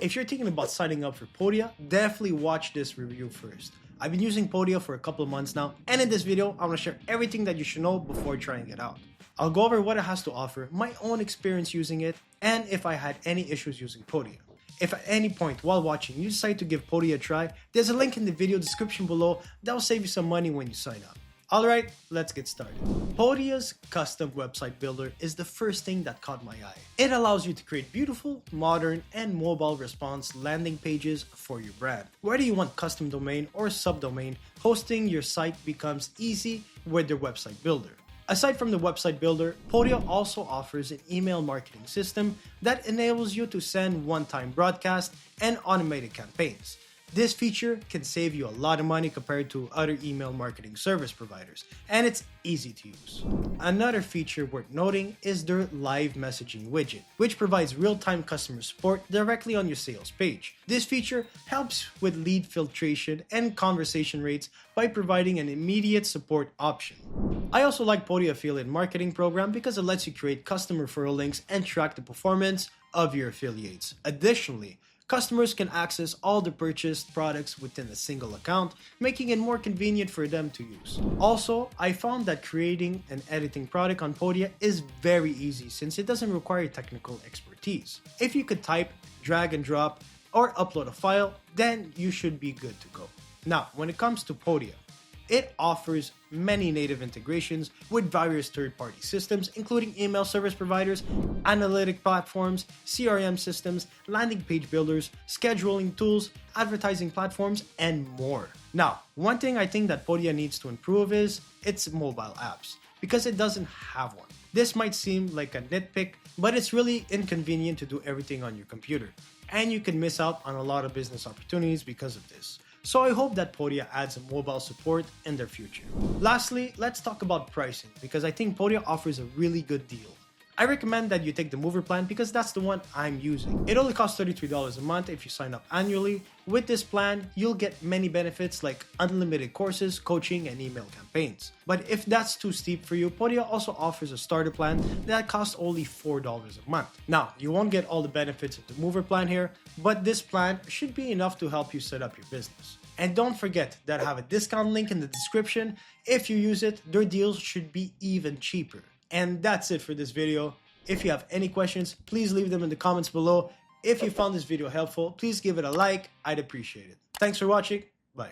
If you're thinking about signing up for Podia, definitely watch this review first. I've been using Podia for a couple of months now, and in this video, I'm going to share everything that you should know before trying it out. I'll go over what it has to offer, my own experience using it, and if I had any issues using Podia. If at any point while watching you decide to give Podia a try, there's a link in the video description below that will save you some money when you sign up. Alright, let's get started. Podia's custom website builder is the first thing that caught my eye. It allows you to create beautiful, modern, and mobile response landing pages for your brand. Whether you want custom domain or subdomain, hosting your site becomes easy with their website builder. Aside from the website builder, Podia also offers an email marketing system that enables you to send one-time broadcasts and automated campaigns. This feature can save you a lot of money compared to other email marketing service providers, and it's easy to use. Another feature worth noting is their live messaging widget, which provides real-time customer support directly on your sales page. This feature helps with lead filtration and conversion rates by providing an immediate support option. I also like Podia Affiliate Marketing Program because it lets you create custom referral links and track the performance of your affiliates. Additionally, customers can access all the purchased products within a single account, making it more convenient for them to use. Also, I found that creating and editing product on Podia is very easy since it doesn't require technical expertise. If you could type, drag and drop, or upload a file, then you should be good to go. Now, when it comes to Podia, it offers many native integrations with various third-party systems, including email service providers, analytic platforms, CRM systems, landing page builders, scheduling tools, advertising platforms, and more. Now, one thing I think that Podia needs to improve is its mobile apps, because it doesn't have one. This might seem like a nitpick, but it's really inconvenient to do everything on your computer, and you can miss out on a lot of business opportunities because of this. So I hope that Podia adds a mobile support in their future. Lastly, let's talk about pricing because I think Podia offers a really good deal. I recommend that you take the mover plan because that's the one I'm using. It only costs $33 a month if you sign up annually. With this plan, you'll get many benefits like unlimited courses, coaching, and email campaigns. But if that's too steep for you, Podia also offers a starter plan that costs only $4 a month. Now, you won't get all the benefits of the mover plan here, but this plan should be enough to help you set up your business. And don't forget that I have a discount link in the description. If you use it, their deals should be even cheaper. And that's it for this video. If you have any questions, please leave them in the comments below. If you found this video helpful, please give it a like. I'd appreciate it. Thanks for watching. Bye.